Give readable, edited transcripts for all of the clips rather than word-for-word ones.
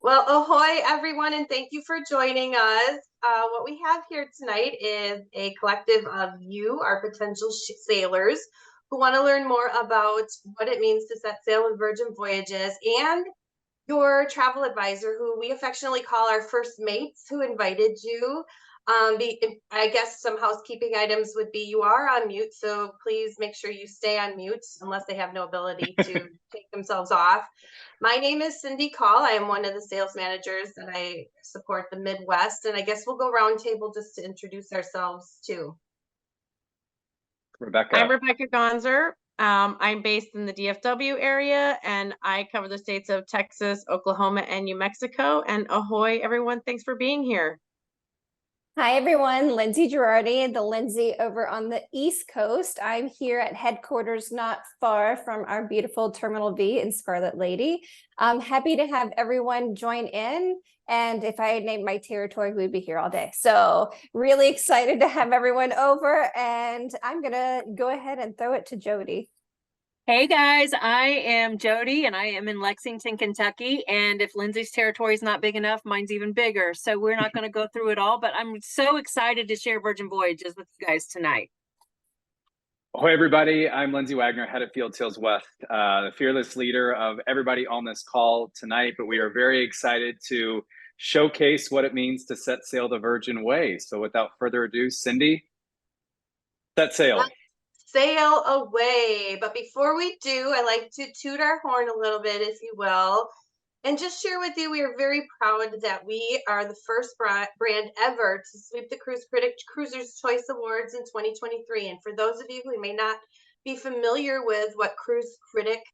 Well, ahoy, everyone, and thank you for joining us. What we have here tonight is a collective of you, our potential sailors, who want to learn more about what it means to set sail with Virgin Voyages, and your travel advisor, who we affectionately call our first mates, who invited you. I guess some housekeeping items would be you are on mute, so please make sure you stay on mute unless they have no ability to take themselves off. My name is Cindy Call. I am one of the sales managers that I support the Midwest, and I guess we'll go round table just to introduce ourselves too. Rebecca. I'm Rebecca Gonzer. I'm based in the DFW area, and I cover the states of Texas, Oklahoma, and New Mexico. And ahoy, everyone. Thanks for being here. Hi, everyone. Lindsay Girardi, the Lindsay over on the East Coast. I'm here at headquarters, not far from our beautiful Terminal V in Scarlet Lady. I'm happy to have everyone join in. And if I had named my territory, we'd be here all day. So really excited to have everyone over. And I'm going to go ahead and throw it to Jody. Hey guys, I am Jody and I am in Lexington, Kentucky. And if Lindsay's territory is not big enough, mine's even bigger. So we're not going to go through it all, but I'm so excited to share Virgin Voyages with you guys tonight. Ahoy, everybody. I'm Lindsay Wagner, head of Field Sales West, the fearless leader of everybody on this call tonight. But we are very excited to showcase what it means to set sail the Virgin way. So without further ado, Cindy, set sail. Sail away. But before we do, I like to toot our horn a little bit, if you will, and just share with you, we are very proud that we are the first brand ever to sweep the Cruise Critic Cruiser's Choice Awards in 2023. And for those of you who may not be familiar with what Cruise Critic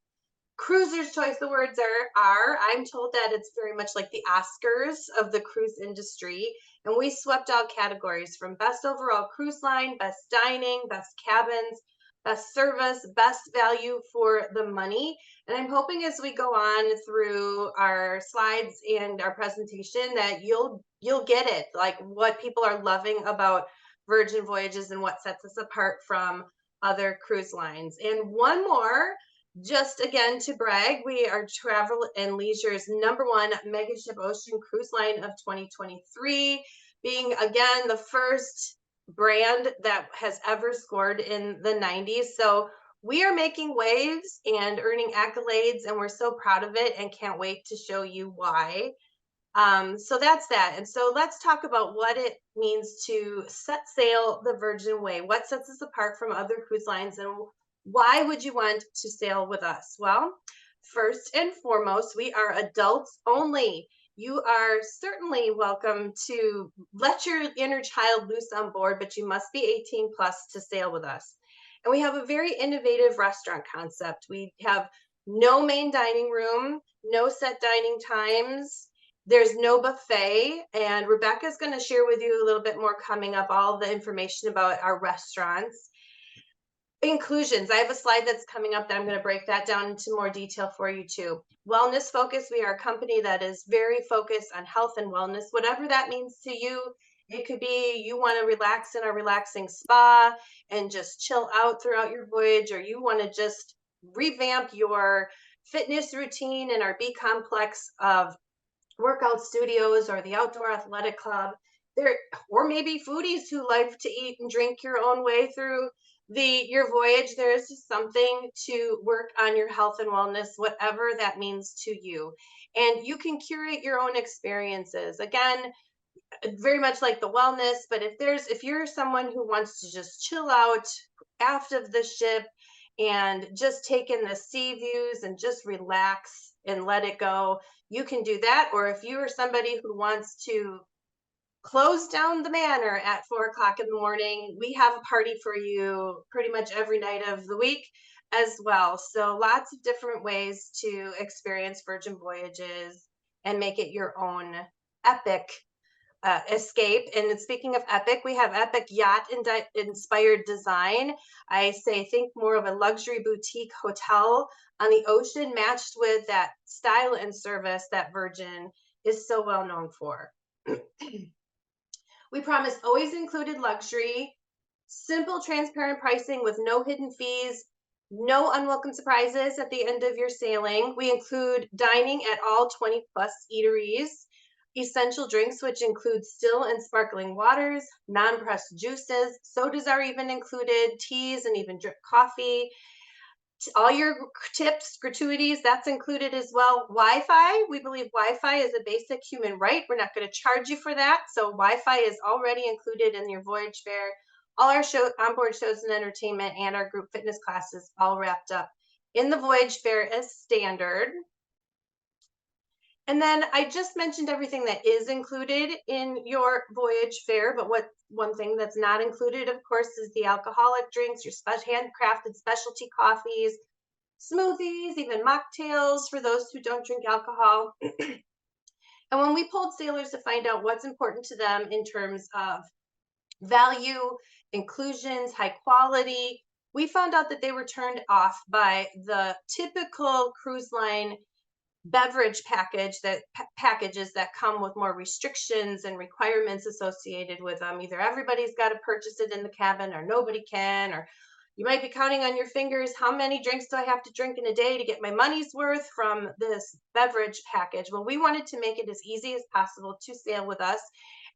Cruiser's Choice Awards are, I'm told that it's very much like the Oscars of the cruise industry. And we swept all categories from best overall cruise line, best dining, best cabins, best service, best value for the money. And I'm hoping as we go on through our slides and our presentation that you'll get it, like what people are loving about Virgin Voyages and what sets us apart from other cruise lines. And one more, just again to brag, we are Travel and Leisure's #1 megaship ocean cruise line of 2023, being again the first brand that has ever scored in the 90s. So we are making waves and earning accolades, and we're so proud of it and can't wait to show you why. So that's that. And so let's talk about what it means to set sail the Virgin way. What sets us apart from other cruise lines, and why would you want to sail with us? Well, first and foremost, we are adults only. You are certainly welcome to let your inner child loose on board, but you must be 18 plus to sail with us. And we have a very innovative restaurant concept. We have no main dining room, no set dining times. There's no buffet. And Rebecca's going to share with you a little bit more coming up, all the information about our restaurants. Inclusions. I have a slide that's coming up that I'm going to break that down into more detail for you too. Wellness focus. We are a company that is very focused on health and wellness, whatever that means to you. It could be you want to relax in a relaxing spa and just chill out throughout your voyage, or you want to just revamp your fitness routine in our B complex of workout studios or the outdoor athletic club there, or maybe foodies who like to eat and drink your own way through your voyage. There's just something to work on your health and wellness, whatever that means to you. And you can curate your own experiences. Again, very much like the wellness, but if you're someone who wants to just chill out after the ship and just take in the sea views and just relax and let it go, you can do that. Or if you are somebody who wants to close down the manor at 4:00 in the morning, we have a party for you pretty much every night of the week as well. So lots of different ways to experience Virgin Voyages and make it your own epic escape. And speaking of epic, we have epic yacht inspired design. I say think more of a luxury boutique hotel on the ocean, matched with that style and service that Virgin is so well known for. We promise always included luxury, simple, transparent pricing with no hidden fees, No unwelcome surprises at the end of your sailing. We include dining at all 20+ eateries, essential drinks, which include still and sparkling waters, non-pressed juices, sodas are even included, teas, and even drip coffee. All your tips, gratuities, that's included as well. Wi-Fi, we believe Wi-Fi is a basic human right. We're not going to charge you for that. So Wi-Fi is already included in your voyage fare. All our onboard shows and entertainment and our group fitness classes all wrapped up in the voyage fare as standard. And then I just mentioned everything that is included in your voyage fare, but one thing that's not included, of course, is the alcoholic drinks, your handcrafted specialty coffees, smoothies, even mocktails for those who don't drink alcohol. And when we polled sailors to find out what's important to them in terms of value, inclusions, high quality, we found out that they were turned off by the typical cruise line beverage packages that come with more restrictions and requirements associated with them. Either everybody's got to purchase it in the cabin or nobody can, or you might be counting on your fingers, how many drinks do I have to drink in a day to get my money's worth from this beverage package? Well, we wanted to make it as easy as possible to sail with us.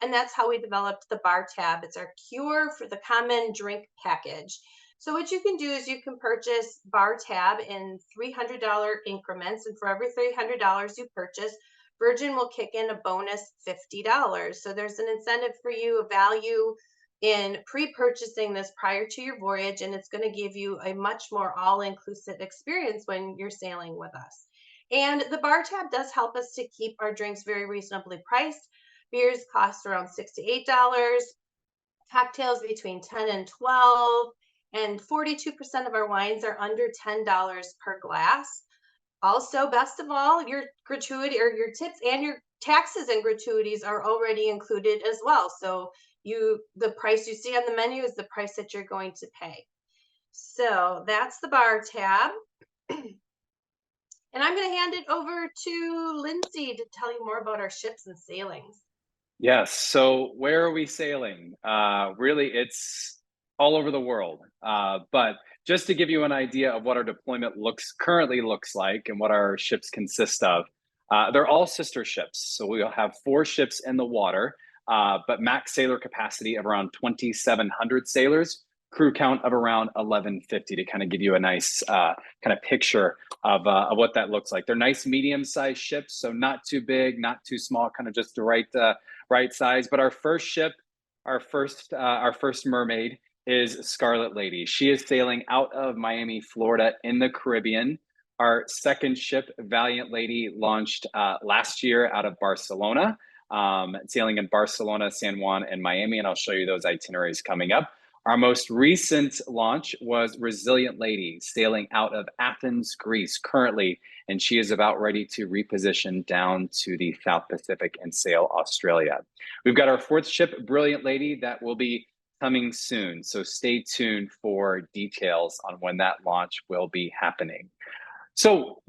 And that's how we developed the bar tab. It's our cure for the common drink package. So what you can do is you can purchase bar tab in $300 increments. And for every $300 you purchase, Virgin will kick in a bonus $50. So there's an incentive for you, a value in pre-purchasing this prior to your voyage, and it's going to give you a much more all-inclusive experience when you're sailing with us. And the bar tab does help us to keep our drinks very reasonably priced. Beers cost around $6 to $8, cocktails between 10 and 12, and 42% of our wines are under $10 per glass. Also, best of all, your gratuity or your tips and your taxes and gratuities are already included as well. So the price you see on the menu is the price that you're going to pay. So that's the bar tab. And I'm going to hand it over to Lindsay to tell you more about our ships and sailings. Yes. So where are we sailing? Really, it's all over the world. But just to give you an idea of what our deployment currently looks like and what our ships consist of, they're all sister ships. So we'll have 4 ships in the water, but max sailor capacity of around 2,700 sailors, crew count of around 1,150 to kind of give you a nice kind of picture of what that looks like. They're nice medium-sized ships, so not too big, not too small, kind of just the right size. But our first ship, our first mermaid, is Scarlet Lady. She is sailing out of Miami, Florida in the Caribbean. Our second ship, Valiant Lady, launched last year out of Barcelona, sailing in Barcelona, San Juan, and Miami, and I'll show you those itineraries coming up. Our most recent launch was Resilient Lady, sailing out of Athens, Greece currently, and she is about ready to reposition down to the South Pacific and sail Australia. We've got our 4th ship, Brilliant Lady, that will be coming soon. So stay tuned for details on when that launch will be happening. So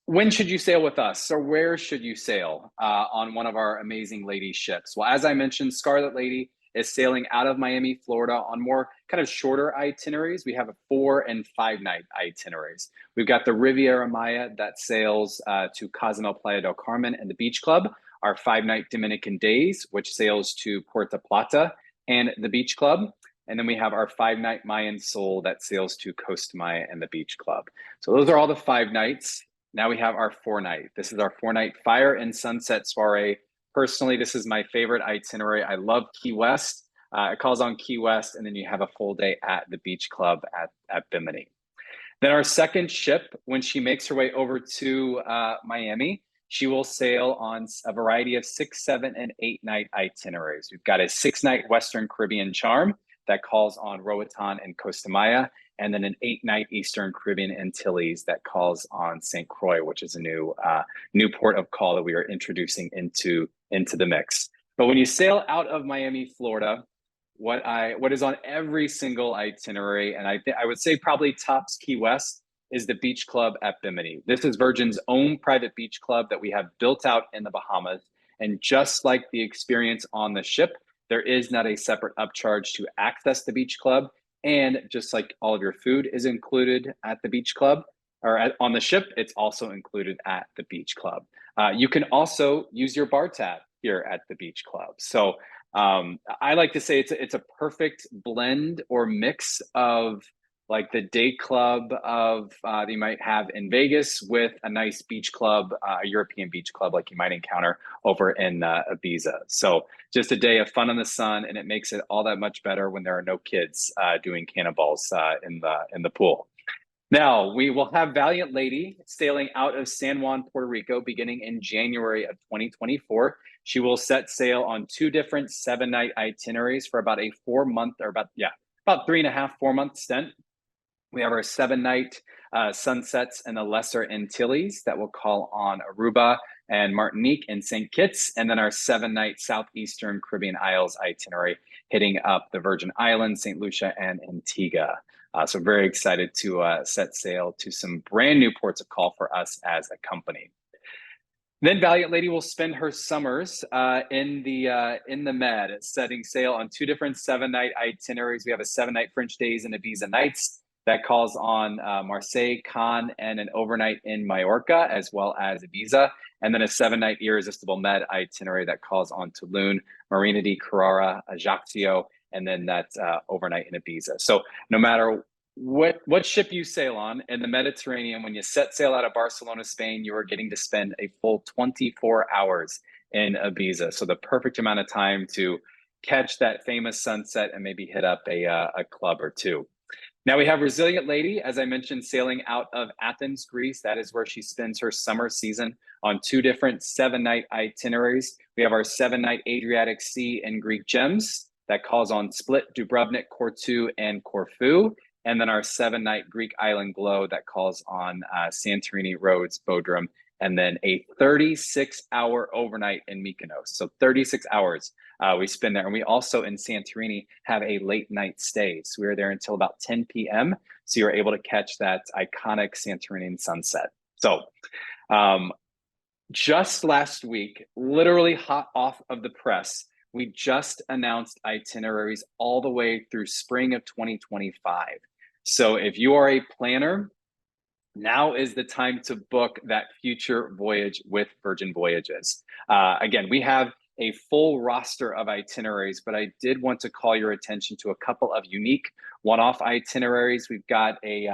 when should you sail with us, or where should you sail on one of our amazing lady ships? Well, as I mentioned, Scarlet Lady is sailing out of Miami, Florida on more kind of shorter itineraries. We have a 4- and 5-night itineraries. We've got the Riviera Maya that sails to Cozumel, Playa del Carmen and the Beach Club, our 5-night Dominican Days, which sails to Puerto Plata and the Beach Club. And then we have our 5-night Mayan Soul that sails to Costa Maya and the Beach Club. So those are all the 5 nights. Now we have our 4-night. This is our 4-night Fire and Sunset Soiree. Personally, this is my favorite itinerary. I love Key West. It calls on Key West, and then you have a full day at the Beach Club at Bimini. Then our second ship, when she makes her way over to Miami, she will sail on a variety of 6, 7, and 8-night itineraries. We've got a 6-night Western Caribbean Charm that calls on Roatan and Costa Maya, and then an 8-night Eastern Caribbean Antilles that calls on St. Croix, which is a new port of call that we are introducing into the mix. But when you sail out of Miami, Florida, what is on every single itinerary, and I would say probably tops Key West, is the Beach Club at Bimini. This is Virgin's own private beach club that we have built out in the Bahamas. And just like the experience on the ship, there is not a separate upcharge to access the beach club. And just like all of your food is included at the beach club or on the ship, it's also included at the beach club. You can also use your bar tab here at the beach club. So I like to say it's a perfect blend or mix of like the day club of that you might have in Vegas with a nice beach club, a European beach club like you might encounter over in Ibiza. So just a day of fun in the sun, and it makes it all that much better when there are no kids doing cannonballs in the pool. Now, we will have Valiant Lady sailing out of San Juan, Puerto Rico, beginning in January of 2024. She will set sail on 2 different 7-night itineraries for about a 4-month or about 3.5, 4-month stint. We have our 7-night sunsets in the Lesser Antilles that will call on Aruba and Martinique and St. Kitts, and then our 7-night Southeastern Caribbean Isles itinerary hitting up the Virgin Islands, St. Lucia, and Antigua. So very excited to set sail to some brand new ports of call for us as a company. Then Valiant Lady will spend her summers in the Med, setting sail on 2 different 7-night itineraries. We have a 7-night French days and Ibiza nights that calls on Marseille, Cannes, and an overnight in Majorca, as well as Ibiza, and then a 7-night Irresistible Med itinerary that calls on Tulum, Marina di Carrara, Ajaccio, and then that overnight in Ibiza. So no matter what ship you sail on in the Mediterranean, when you set sail out of Barcelona, Spain, you are getting to spend a full 24 hours in Ibiza. So the perfect amount of time to catch that famous sunset and maybe hit up a club or two. Now we have Resilient Lady, as I mentioned, sailing out of Athens, Greece. That is where she spends her summer season on 2 different 7-night itineraries. We have our 7-night Adriatic Sea and Greek Gems that calls on Split, Dubrovnik, Corfu, and Corfu. And then our 7-night Greek Island Glow that calls on Santorini, Rhodes, Bodrum, and then a 36-hour overnight in Mykonos. So 36 hours we spend there. And we also in Santorini have a late night stay. So we were there until about 10 p.m. So you were able to catch that iconic Santorini sunset. So just last week, literally hot off of the press, we just announced itineraries all the way through spring of 2025. So if you are a planner, now is the time to book that future voyage with Virgin Voyages. Again, we have a full roster of itineraries, but I did want to call your attention to a couple of unique one-off itineraries. We've got a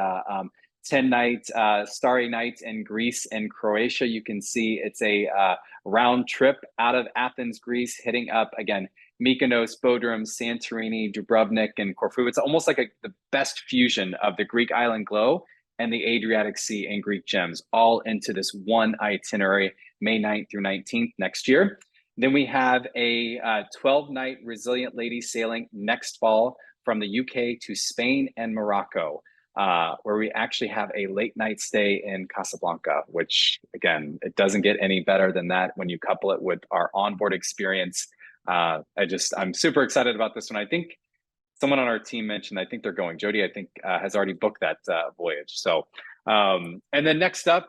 10-night Starry Night in Greece and Croatia. You can see it's a round trip out of Athens, Greece, hitting up, again, Mykonos, Bodrum, Santorini, Dubrovnik, and Corfu. It's almost like the best fusion of the Greek Island Glow and the Adriatic Sea and Greek Gems, all into this one itinerary, May 9th through 19th next year. Then we have a 12-night Resilient Lady sailing next fall from the UK to Spain and Morocco, where we actually have a late night stay in Casablanca, which, again, it doesn't get any better than that when you couple it with our onboard experience. I'm super excited about this one. I think someone on our team mentioned, I think they're going. Jody, I think, has already booked that voyage. So, and then next up,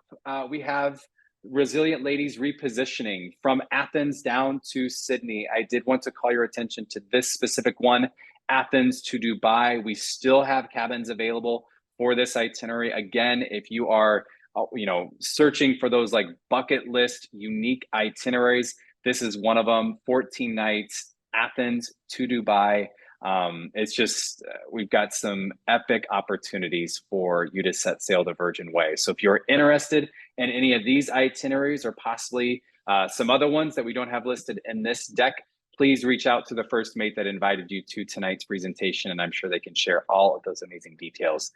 we have Resilient Ladies repositioning from Athens down to Sydney. I did want to call your attention to this specific one, Athens to Dubai. We still have cabins available for this itinerary. Again, if you are, searching for those like bucket list unique itineraries, this is one of them. 14 nights, Athens to Dubai. It's just, we've got some epic opportunities for you to set sail the Virgin Way. So if you're interested in any of these itineraries or possibly some other ones that we don't have listed in this deck, please reach out to the first mate that invited you to tonight's presentation, and I'm sure they can share all of those amazing details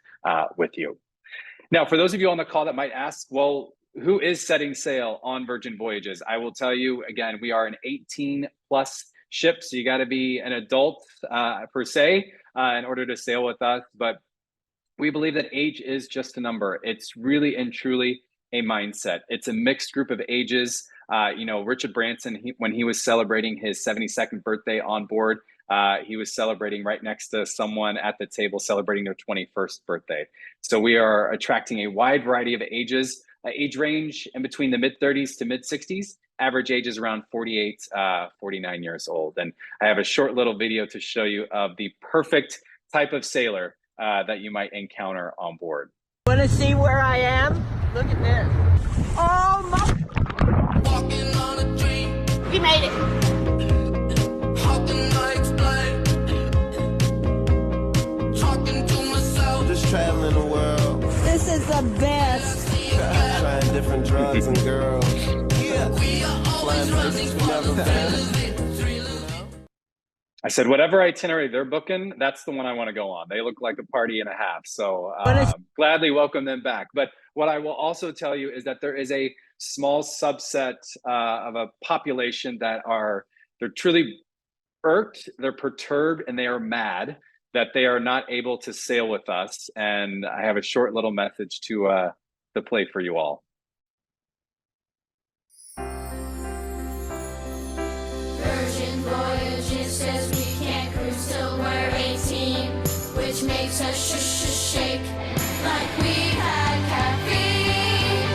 with you. Now, for those of you on the call that might ask, well, who is setting sail on Virgin Voyages? I will tell you, again, we are an 18+ ship, so you got to be an adult per se in order to sail with us. But we believe that age is just a number. It's really and truly a mindset. It's a mixed group of ages. Richard Branson, when he was celebrating his 72nd birthday on board, he was celebrating right next to someone at the table celebrating their 21st birthday. So we are attracting a wide variety of ages, age range in between the mid-30s to mid-60s. Average age is around 48, 49 years old. And I have a short little video to show you of the perfect type of sailor that you might encounter on board. Want to see where I am? Look at this. Oh my! Walking on a dream. We made it. How can I explain? Talking to myself. Just traveling the world, This is the best. trying different drugs and girls. Yeah, we are always running for the victory. I said, whatever itinerary they're booking, that's the one I want to go on. They look like a party and a half. So gladly welcome them back. But what I will also tell you is that there is a small subset of a population that they're truly irked, they're perturbed, and they are mad that they are not able to sail with us. And I have a short little message to play for you all. Virgin Voyages says we can't cruise till we're 18, which makes us shake like we had caffeine.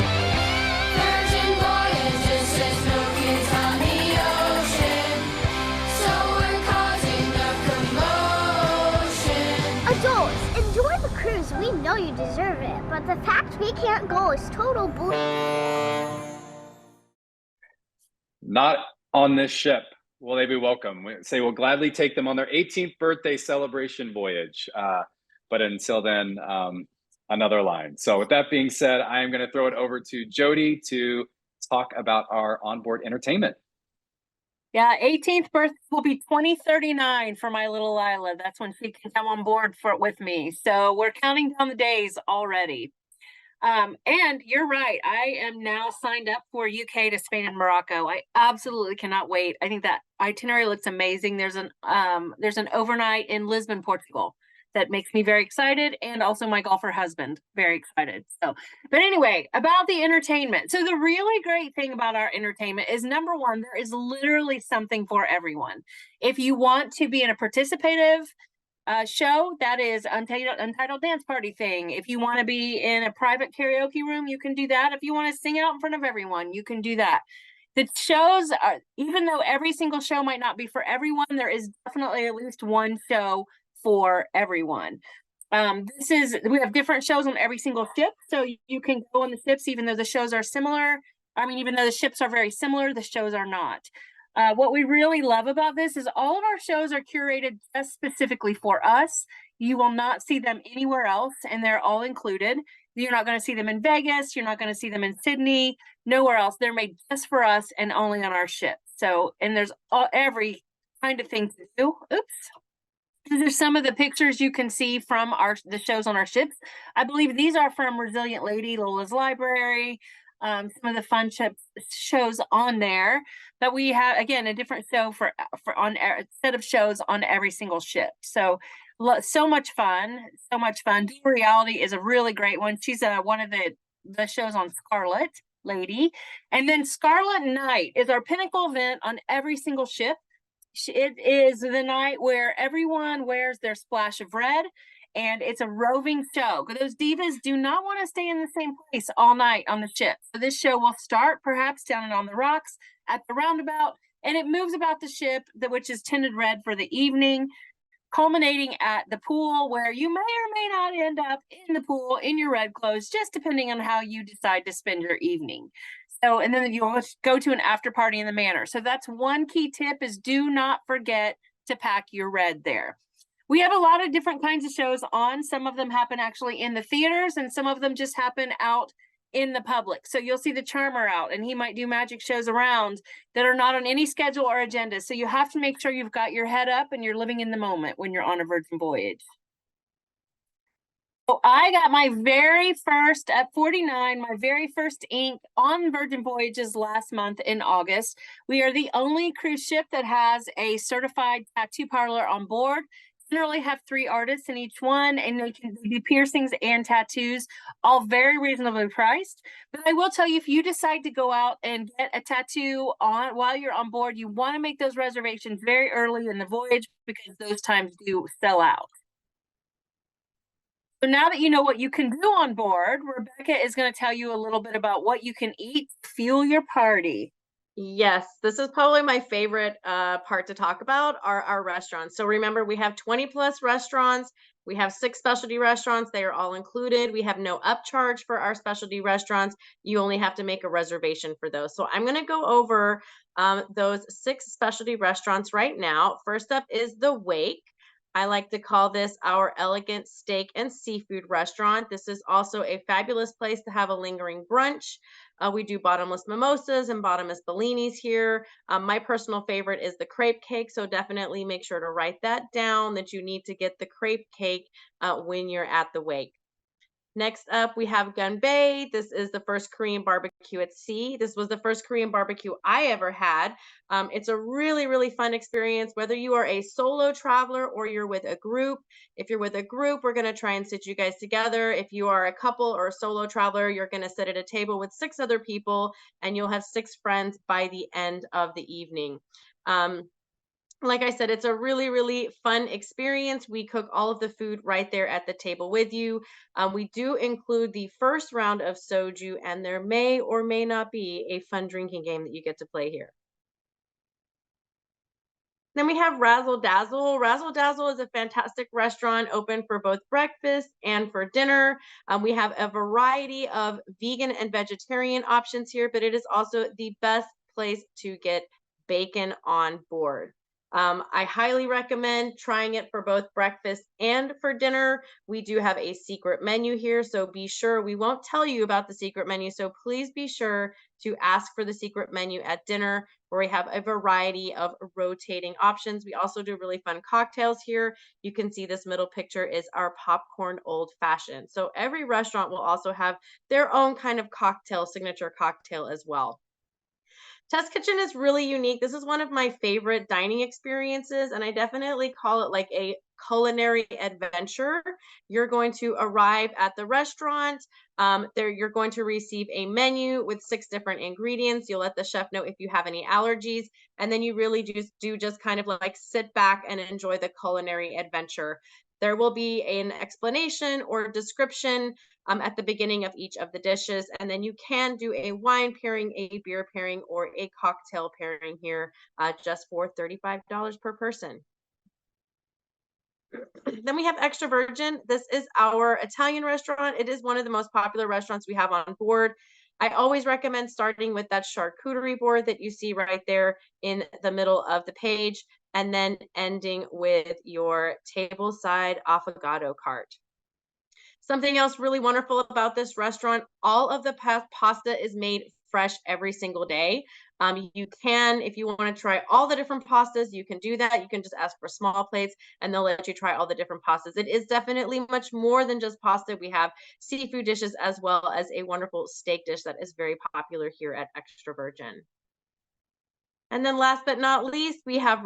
Virgin Voyages says no kids on the ocean, so we're causing a commotion. Adults, enjoy the cruise. We know you deserve it, but the fact we can't go is total bull. Not on this ship will they be welcome. We say we'll gladly take them on their 18th birthday celebration voyage. But until then, another line. So with that being said, I am going to throw it over to Jody to talk about our onboard entertainment. Yeah, 18th birthday will be 2039 for my little Lila. That's when she can come on board with me. So we're counting down the days already. And you're right. I am now signed up for UK to Spain and Morocco. I absolutely cannot wait. I think that itinerary looks amazing. There's an overnight in Lisbon, Portugal that makes me very excited, and also my golfer husband very excited. So, but anyway, about the entertainment. So the really great thing about our entertainment is, number one, there is literally something for everyone. If you want to be in a participative show, that is Untitled Dance Party thing. If you want to be in a private karaoke room, you can do that. If you want to sing out in front of everyone, you can do that. The shows are, even though every single show might not be for everyone, there is definitely at least one show for everyone. We have different shows on every single ship, so you can go on the ships even though the shows are similar. I mean, even though the ships are very similar, the shows are not. What we really love about this is all of our shows are curated just specifically for us. You will not see them anywhere else, and they're all included. You're not going to see them in Vegas. You're not going to see them in Sydney. Nowhere else. They're made just for us and only on our ship. So, and there's every kind of thing to do. Oops. There's some of the pictures you can see from the shows on our ships. I believe these are from Resilient Lady, Lola's Library, some of the fun shows on there. But we have, again, a different show for a set of shows on every single ship. So much fun, so much fun. Deep Reality is a really great one. She's one of the shows on Scarlet Lady. And then Scarlet Night is our pinnacle event on every single ship. It is the night where everyone wears their splash of red, and it's a roving show. Those divas do not want to stay in the same place all night on the ship. So this show will start perhaps down on the rocks at the roundabout, and it moves about the ship, which is tinted red for the evening, culminating at the pool, where you may or may not end up in the pool in your red clothes, just depending on how you decide to spend your evening. So, and then you'll go to an after party in the manor. So that's one key tip, is do not forget to pack your red there. We have a lot of different kinds of shows on. Some of them happen actually in the theaters, and some of them just happen out in the public. So you'll see the Charmer out, and he might do magic shows around that are not on any schedule or agenda. So you have to make sure you've got your head up and you're living in the moment when you're on a Virgin Voyage. So I got my very first, at 49, my very first ink on Virgin Voyages last month in August. We are the only cruise ship that has a certified tattoo parlor on board. Generally have 3 artists in each one, and they can do piercings and tattoos, all very reasonably priced. But I will tell you, if you decide to go out and get a tattoo on while you're on board, you want to make those reservations very early in the voyage, because those times do sell out. So now that you know what you can do on board, Rebecca is going to tell you a little bit about what you can eat to fuel your party. Yes, this is probably my favorite part to talk about, are our restaurants. So remember, we have 20 plus restaurants We have 6 specialty restaurants. They are all included. We have no upcharge for our specialty restaurants. You only have to make a reservation for those. So I'm going to go over those 6 specialty restaurants right now. First up is the Wake. I like to call this our elegant steak and seafood restaurant. This is also a fabulous place to have a lingering brunch. We do bottomless mimosas and bottomless bellinis here. My personal favorite is the crepe cake, so definitely make sure to write that down that you need to get the crepe cake when you're at the Wake. Next up, we have Gunbae. This is the first Korean barbecue at sea. This was the first Korean barbecue I ever had. It's a really, really fun experience, whether you are a solo traveler or you're with a group. If you're with a group, we're going to try and sit you guys together. If you are a couple or a solo traveler, you're going to sit at a table with 6 other people, and you'll have 6 friends by the end of the evening. Like I said, it's a really, really fun experience. We cook all of the food right there at the table with you. We do include the first round of soju, and there may or may not be a fun drinking game that you get to play here. Then we have Razzle Dazzle. Razzle Dazzle is a fantastic restaurant open for both breakfast and for dinner. We have a variety of vegan and vegetarian options here, but it is also the best place to get bacon on board. I highly recommend trying it for both breakfast and for dinner. We do have a secret menu here, so be sure, we won't tell you about the secret menu, so please be sure to ask for the secret menu at dinner, where we have a variety of rotating options. We also do really fun cocktails here. You can see this middle picture is our popcorn old fashioned. So every restaurant will also have their own kind of cocktail, signature cocktail as well. Test Kitchen is really unique. This is one of my favorite dining experiences, and I definitely call it like a culinary adventure. You're going to arrive at the restaurant. There, you're going to receive a menu with 6 different ingredients. You'll let the chef know if you have any allergies, and then you really just kind of like sit back and enjoy the culinary adventure. There will be an explanation or description at the beginning of each of the dishes. And then you can do a wine pairing, a beer pairing, or a cocktail pairing here just for $35 per person. Then we have Extra Virgin. This is our Italian restaurant. It is one of the most popular restaurants we have on board. I always recommend starting with that charcuterie board that you see right there in the middle of the page, and then ending with your tableside affogato cart. Something else really wonderful about this restaurant, all of the pasta is made fresh every single day. You can, if you want to try all the different pastas, you can do that. You can just ask for small plates and they'll let you try all the different pastas. It is definitely much more than just pasta. We have seafood dishes as well as a wonderful steak dish that is very popular here at Extra Virgin. And then last but not least, we have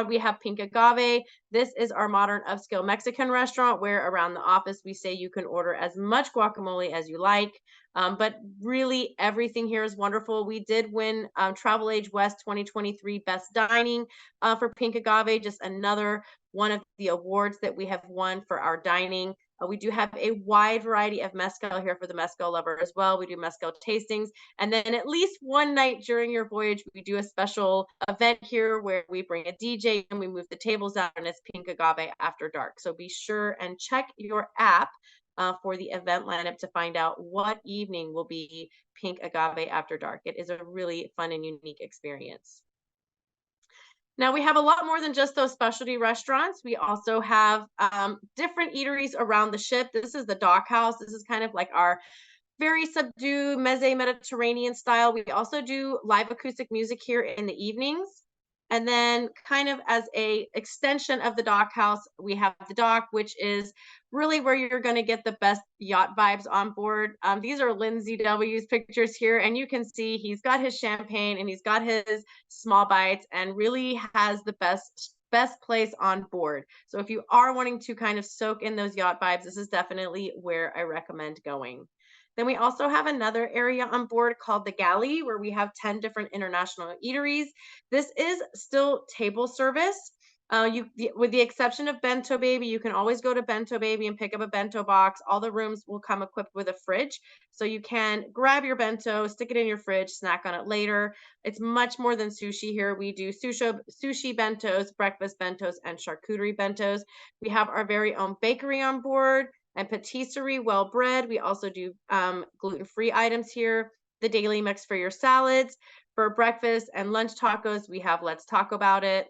we have Pink Agave. This is our modern upscale Mexican restaurant where around the office we say you can order as much guacamole as you like. But really everything here is wonderful. We did win Travel Age West 2023 Best Dining for Pink Agave, just another one of the awards that we have won for our dining. We do have a wide variety of mezcal here for the mezcal lover as well. We do mezcal tastings. And then at least one night during your voyage, we do a special event here where we bring a DJ and we move the tables out, and it's Pink Agave After Dark. So be sure and check your app for the event lineup to find out what evening will be Pink Agave After Dark. It is a really fun and unique experience. Now we have a lot more than just those specialty restaurants. We also have different eateries around the ship. This is the dock house. This is kind of like our very subdued meze Mediterranean style. We also do live acoustic music here in the evenings. And then kind of as a extension of the dock house, we have the dock, which is really where you're going to get the best yacht vibes on board. These are Lindsay W's pictures here, and you can see he's got his champagne and he's got his small bites and really has the best place on board. So if you are wanting to kind of soak in those yacht vibes, this is definitely where I recommend going. Then we also have another area on board called the Galley, where we have 10 different international eateries. This is still table service. With the exception of Bento Baby, you can always go to Bento Baby and pick up a bento box. All the rooms will come equipped with a fridge, so you can grab your bento, stick it in your fridge, snack on it later. It's much more than sushi here. We do sushi bentos, breakfast bentos, and charcuterie bentos. We have our very own bakery on board and patisserie, well bread. We also do gluten-free items here. The daily mix for your salads. For breakfast and lunch tacos, we have Let's Talk About It.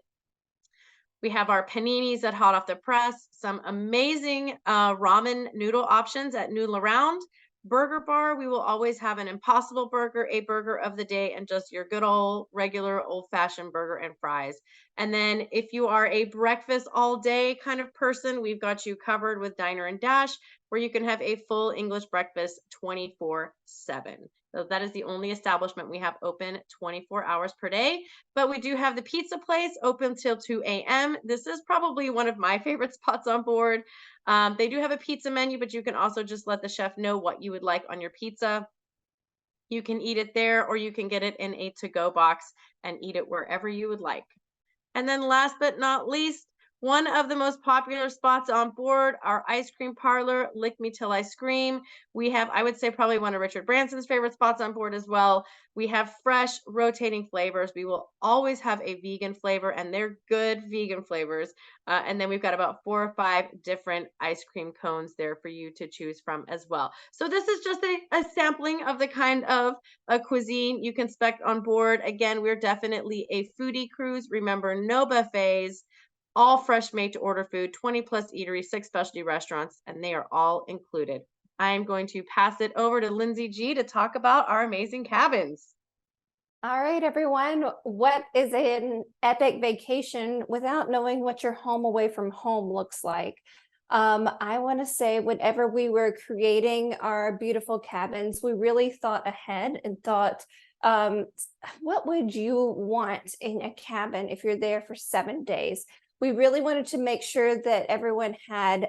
We have our paninis at Hot Off the Press, some amazing ramen noodle options at Noodle Around. Burger bar, we will always have an Impossible Burger, a burger of the day, and just your good old regular old-fashioned burger and fries. And then if you are a breakfast all day kind of person, we've got you covered with Diner and Dash, where you can have a full English breakfast 24/7. So that is the only establishment we have open 24 hours per day. But we do have the pizza place open till 2 a.m. This is probably one of my favorite spots on board. They do have a pizza menu, but you can also just let the chef know what you would like on your pizza. You can eat it there, or you can get it in a to-go box and eat it wherever you would like. And then last but not least, one of the most popular spots on board, our ice cream parlor, Lick Me Till I Scream. We have, I would say, probably one of Richard Branson's favorite spots on board as well. We have fresh, rotating flavors. We will always have a vegan flavor, and they're good vegan flavors. And then we've got about 4 or 5 different ice cream cones there for you to choose from as well. So this is just a sampling of the kind of cuisine you can expect on board. Again, we're definitely a foodie cruise. Remember, no buffets. All fresh made to order food, 20 plus eateries, 6 specialty restaurants, and they are all included. I am going to pass it over to Lindsay G to talk about our amazing cabins. All right, everyone. What is an epic vacation without knowing what your home away from home looks like? I want to say whenever we were creating our beautiful cabins, we really thought ahead and thought, what would you want in a cabin if you're there for 7 days? We really wanted to make sure that everyone had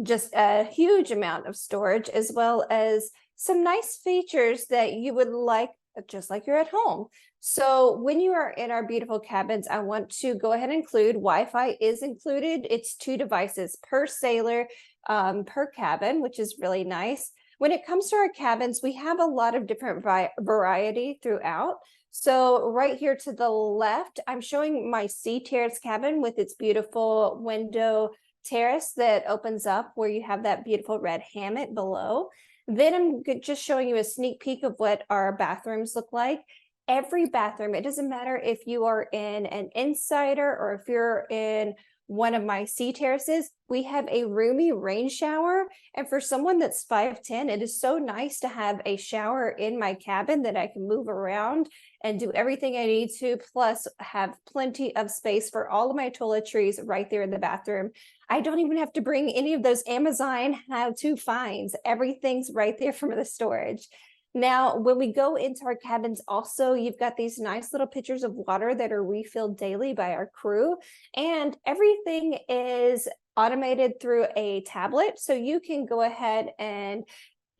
just a huge amount of storage, as well as some nice features that you would like, just like you're at home. So when you are in our beautiful cabins, I want to go ahead and include Wi-Fi is included. It's 2 devices per sailor per cabin, which is really nice. When it comes to our cabins, we have a lot of different variety throughout. So right here to the left, I'm showing my sea terrace cabin with its beautiful window terrace that opens up where you have that beautiful red hammock below. Then I'm just showing you a sneak peek of what our bathrooms look like. Every bathroom, it doesn't matter if you are in an insider or if you're in one of my sea terraces, we have a roomy rain shower. And for someone that's 5'10", it is so nice to have a shower in my cabin that I can move around and do everything I need to, plus have plenty of space for all of my toiletries right there in the bathroom. I don't even have to bring any of those Amazon how-to finds. Everything's right there from the storage. Now, when we go into our cabins, also, you've got these nice little pitchers of water that are refilled daily by our crew, and everything is automated through a tablet. So you can go ahead and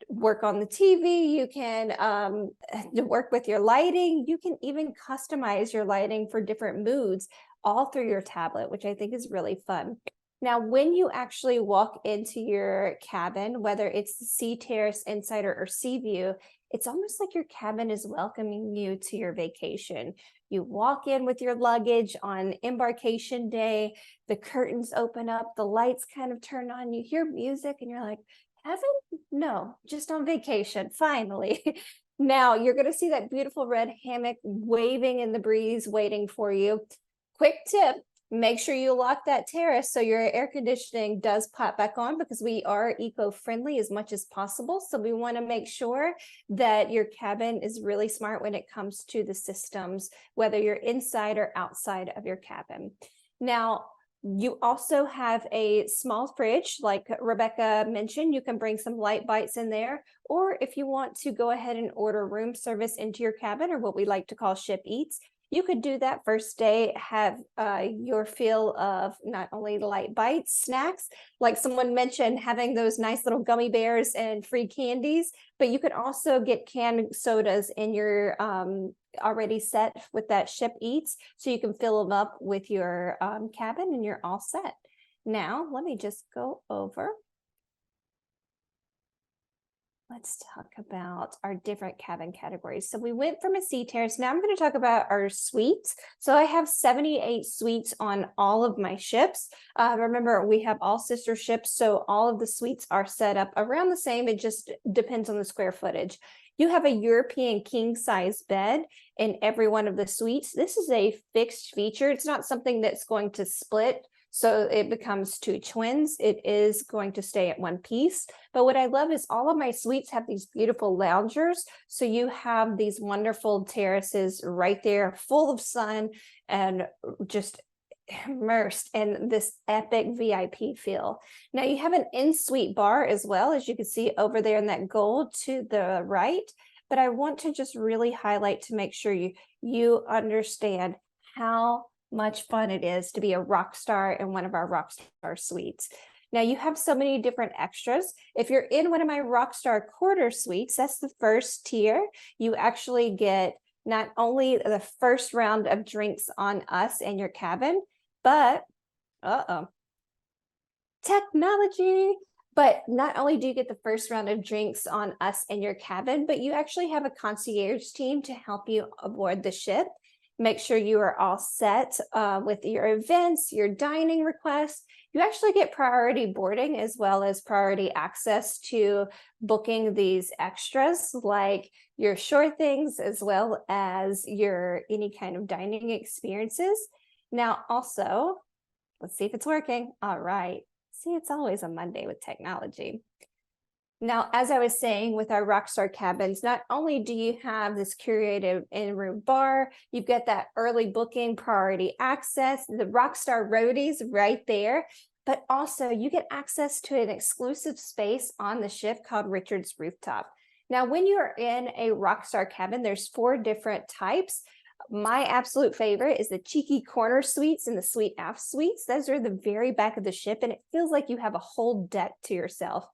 work on the TV, you can work with your lighting, you can even customize your lighting for different moods, all through your tablet, which I think is really fun. Now, when you actually walk into your cabin, whether it's the Sea Terrace, Insider, or Sea View, it's almost like your cabin is welcoming you to your vacation. You walk in with your luggage on embarkation day, the curtains open up, the lights kind of turn on, you hear music, and you're like, heaven? No, just on vacation, finally. Now, you're going to see that beautiful red hammock waving in the breeze, waiting for you. Quick tip. Make sure you lock that terrace so your air conditioning does pop back on, because we are eco-friendly as much as possible. So we want to make sure that your cabin is really smart when it comes to the systems, whether you're inside or outside of your cabin. Now, you also have a small fridge, like Rebecca mentioned. You can bring some light bites in there, or if you want to go ahead and order room service into your cabin, or what we like to call ship eats, You could do that first day, have your fill of not only light bites, snacks, like someone mentioned, having those nice little gummy bears and free candies, but you could also get canned sodas in your already set with that ship eats, so you can fill them up with your cabin and you're all set. Now, let me just go over. Let's talk about our different cabin categories. So we went from a sea terrace. Now I'm going to talk about our suites. So I have 78 suites on all of my ships. Remember, we have all sister ships, so all of the suites are set up around the same. It just depends on the square footage. You have a European king size bed in every one of the suites. This is a fixed feature. It's not something that's going to split, so it becomes two twins. It is going to stay at one piece. But what I love is all of my suites have these beautiful loungers. So you have these wonderful terraces right there, full of sun and just immersed in this epic VIP feel. Now you have an in-suite bar as well, as you can see over there in that gold to the right. But I want to just really highlight to make sure you understand how much fun it is to be a rock star in one of our Rockstar suites. Now you have so many different extras. If you're in one of my Rockstar quarter suites, that's the first tier. You actually get not only the first round of drinks on us and your cabin, but technology. But not only do you get the first round of drinks on us and your cabin, but you actually have a concierge team to help you aboard the ship. Make sure you are all set with your events, your dining requests. You actually get priority boarding as well as priority access to booking these extras like your shore things as well as your any kind of dining experiences. Now also, let's see if it's working. All right. See, it's always a Monday with technology. Now, as I was saying with our Rockstar Cabins, not only do you have this curated in-room bar, you've got that early booking priority access, the Rockstar Roadies right there, but also you get access to an exclusive space on the ship called Richard's Rooftop. Now, when you're in a Rockstar Cabin, there's 4 different types. My absolute favorite is the cheeky corner suites and the suite aft suites. Those are the very back of the ship, and it feels like you have a whole deck to yourself.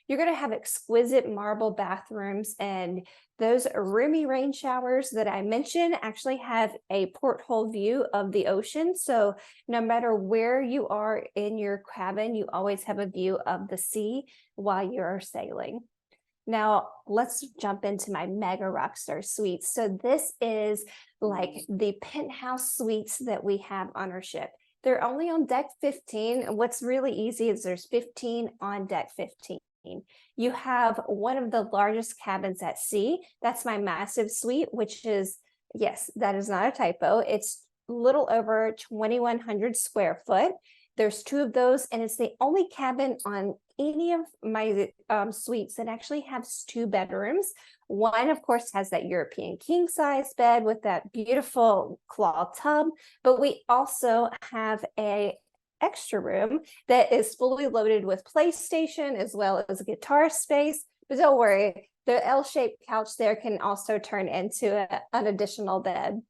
You're going to have exquisite marble bathrooms, and those roomy rain showers that I mentioned actually have a porthole view of the ocean. So no matter where you are in your cabin, you always have a view of the sea while you're sailing. Now let's jump into my mega Rockstar suites. So this is like the penthouse suites that we have on our ship. They're only on deck 15. What's really easy is there's 15 on deck 15. You have one of the largest cabins at sea. That's my massive suite, which is, yes, that is not a typo. It's a little over 2,100 square foot. There's 2 of those, and it's the only cabin on any of my suites that actually has 2 bedrooms. One, of course, has that European king size bed with that beautiful claw tub, but we also have a extra room that is fully loaded with PlayStation as well as a guitar space. But don't worry, the L-shaped couch there can also turn into an additional bed.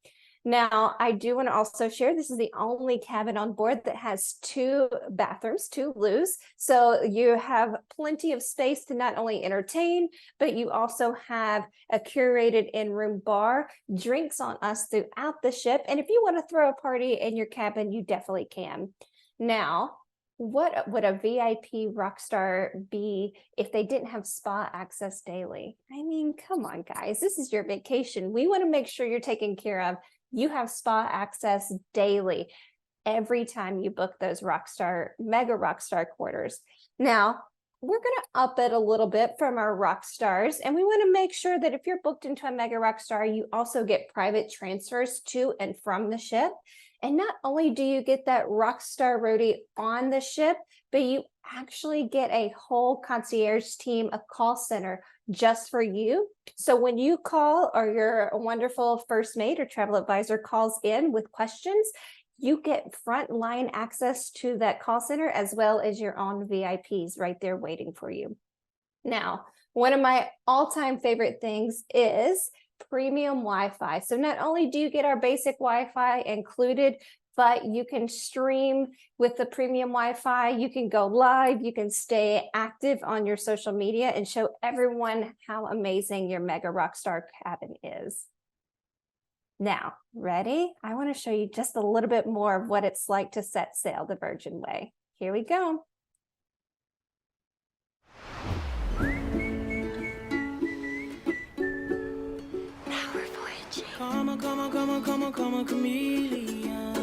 Now, I do want to also share, this is the only cabin on board that has 2 bathrooms, 2 loos. So you have plenty of space to not only entertain, but you also have a curated in-room bar, drinks on us throughout the ship. And if you want to throw a party in your cabin, you definitely can. Now, what would a VIP Rockstar be if they didn't have spa access daily? I mean, come on, guys, this is your vacation. We want to make sure you're taken care of. You have spa access daily every time you book those mega Rockstar quarters. Now, we're going to up it a little bit from our Rockstars, and we want to make sure that if you're booked into a mega Rockstar, you also get private transfers to and from the ship. And not only do you get that Rockstar roadie on the ship, but you actually get a whole concierge team, a call center just for you. So when you call or your wonderful first mate or travel advisor calls in with questions, you get frontline access to that call center as well as your own VIPs right there waiting for you. Now, one of my all-time favorite things is premium Wi-Fi. So not only do you get our basic Wi-Fi included, but you can stream with the premium Wi-Fi. You can go live. You can stay active on your social media and show everyone how amazing your Mega Rockstar Cabin is. Now, ready? I want to show you just a little bit more of what it's like to set sail the Virgin way. Here we go. Come on, come on, come on, come on, come on, chameleon.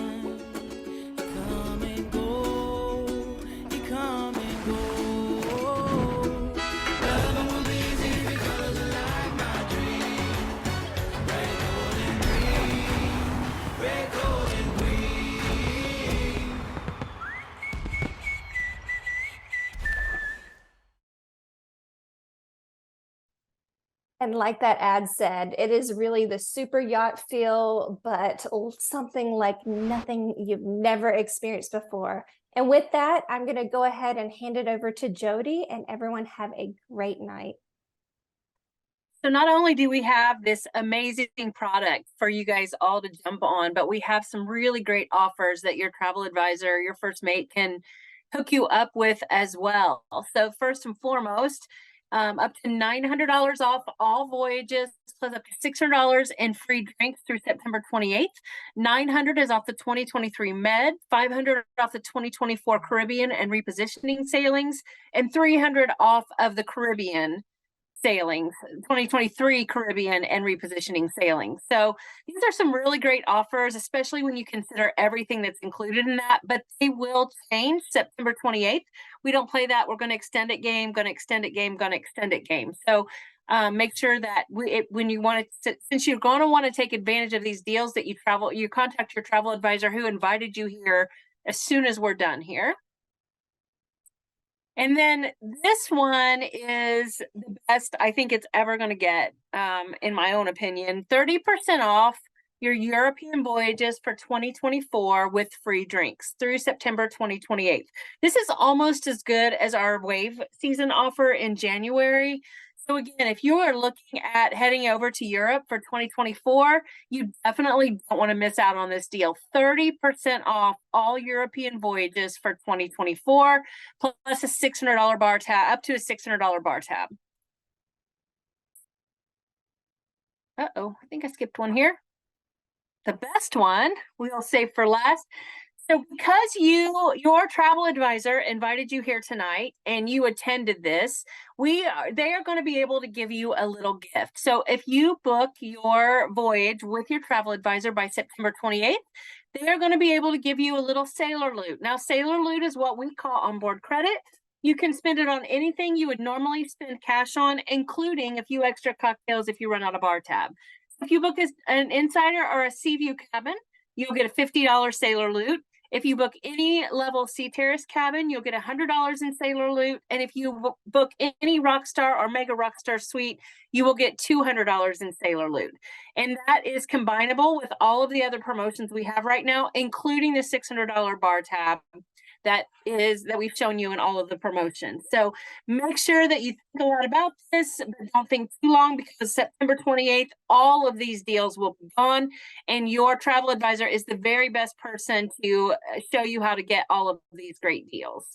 Come and go, you come and go. Loving will be easy because you like my dream. Red, gold, and green. Red, gold, and green. And like that ad said, it is really the super yacht feel, but something like nothing you've never experienced before. And with that, I'm going to go ahead and hand it over to Jody, and everyone have a great night. So not only do we have this amazing product for you guys all to jump on, but we have some really great offers that your travel advisor, your first mate can hook you up with as well. So first and foremost, up to $900 off all voyages, plus up to $600 in free drinks through September 28th. $900 is off the 2023 Med, $500 off the 2024 Caribbean and repositioning sailings, and $300 off of the Caribbean sailings, 2023 Caribbean and repositioning sailings. So these are some really great offers, especially when you consider everything that's included in that, but they will change September 28th. We don't play that. We're going to extend it game, going to extend it game, going to extend it game. So make sure that when you want to, since you're going to want to take advantage of these deals, that you contact your travel advisor who invited you here as soon as we're done here. And then this one is the best I think it's ever going to get, in my own opinion. 30% off your European voyages for 2024 with free drinks through September 2028. This is almost as good as our wave season offer in January. So again, if you are looking at heading over to Europe for 2024, you definitely don't want to miss out on this deal. 30% off all European voyages for 2024, plus a $600 bar tab, up to a $600 bar tab. Uh-oh, I think I skipped one here. The best one we'll save for last. So because your travel advisor invited you here tonight and you attended this, they are going to be able to give you a little gift. So if you book your voyage with your travel advisor by September 28th, they are going to be able to give you a little sailor loot. Now, sailor loot is what we call onboard credit. You can spend it on anything you would normally spend cash on, including a few extra cocktails if you run out of bar tab. If you book an Insider or a Sea View cabin, you'll get a $50 sailor loot. If you book any level Sea Terrace cabin, you'll get $100 in sailor loot. And if you book any Rockstar or Mega Rockstar suite, you will get $200 in sailor loot. And that is combinable with all of the other promotions we have right now, including the $600 bar tab that we've shown you in all of the promotions. So make sure that you think a lot about this, but don't think too long, because September 28th, all of these deals will be gone, and your travel advisor is the very best person to show you how to get all of these great deals.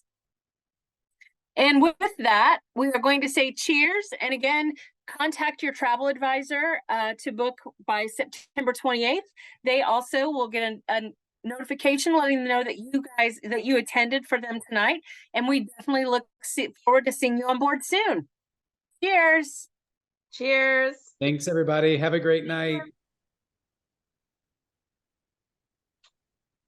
And with that, we are going to say cheers. And again, contact your travel advisor to book by September 28th. They also will get a notification letting them know that you attended for them tonight, and we definitely look forward to seeing you on board soon. Cheers. Cheers. Thanks, everybody. Have a great night.